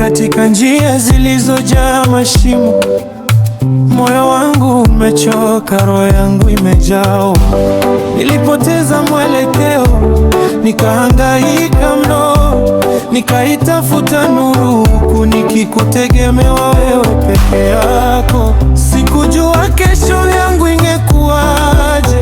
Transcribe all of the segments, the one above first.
katika njia zilizojaa mashimo. Moyo wangu umechoka, roho yangu imejaa. Nilipoteza mwelekeo, nikahangaika mno, nikaitafuta nuru huku nikikutegemewa wewe peke yako. Sikujua kesho yangu ingekuwaje,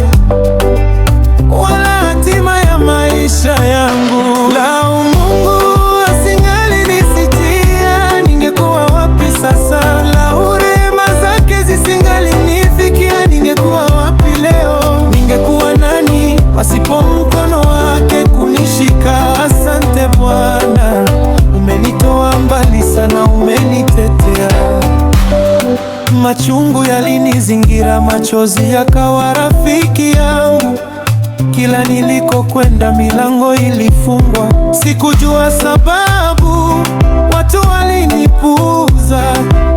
wala hatima ya maisha yangu. Lau Mungu asingalinisitia, ningekuwa wapi sasa? Lau rehema zake zisingalinifikia, ningekuwa wapi leo? Ningekuwa nani pasipo mkono wake kunishika? Asante Bwana, umenitoa mbali sana, umenitetea. Machungu yalinizingira, machozi yakawa rafiki yangu. Kila nilikokwenda milango ilifungwa. Sikujua sababu, watu walinipuuza,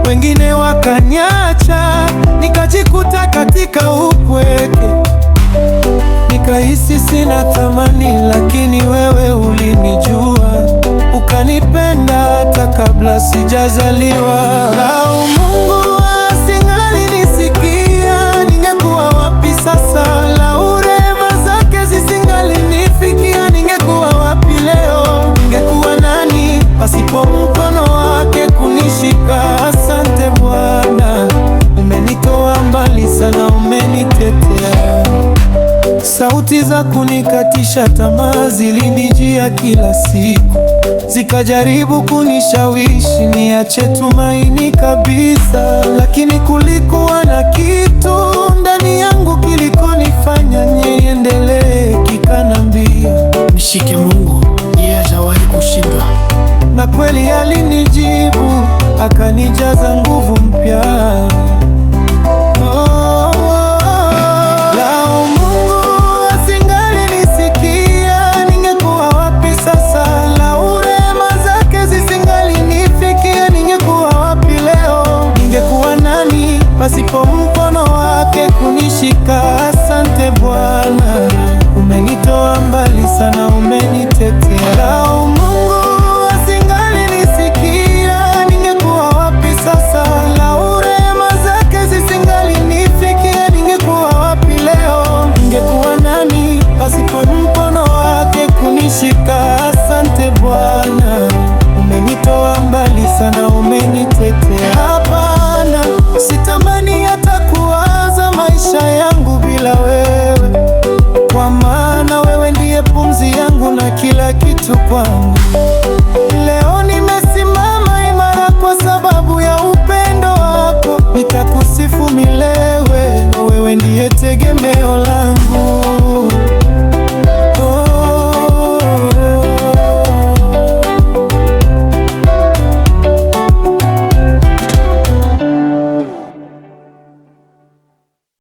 wengine wakaniacha, nikajikuta katika upweke. Nikahisi sina thamani, lakini wewe ulinijua, ukanipenda hata kabla sijazaliwa. Lau Mungu asingalinisikia, ningekuwa wapi sasa? Lau rehema zake zisingalinifikia, ningekuwa wapi leo? Ningekuwa nani pasipo mkono wake kunishika? Asante Bwana, umenitoa mbali sana, umenitetea. Sauti za kunikatisha tamaa zilinijia kila siku, zikajaribu kunishawishi niache tumaini kabisa. Lakini kulikuwa na kitu ndani yangu kilikonifanya niendelee, kikanambia mshike Mungu, yeye hajawahi kushindwa. Na kweli alinijibu, akanijaza nguvu mpya. Pasipo mkono wake kunishika. Asante Bwana, umenitoa mbali sana, umenitetea. Lau Mungu asingalinisikia, ningekuwa wapi sasa? Lau rehema zake zisingalinifikia, ningekuwa wapi leo? Ningekuwa nani pasipo mkono wake kunishika? Asante Bwana, umenitoa mbali sana, umenitetea. Hapana, sitamani hata kuwaza maisha yangu bila wewe, kwa maana wewe ndiye pumzi yangu na kila kitu kwangu. Leo nimesimama imara kwa sababu ya upendo wako, nitakusifu milele. Wewe ndiye tegemeo langu.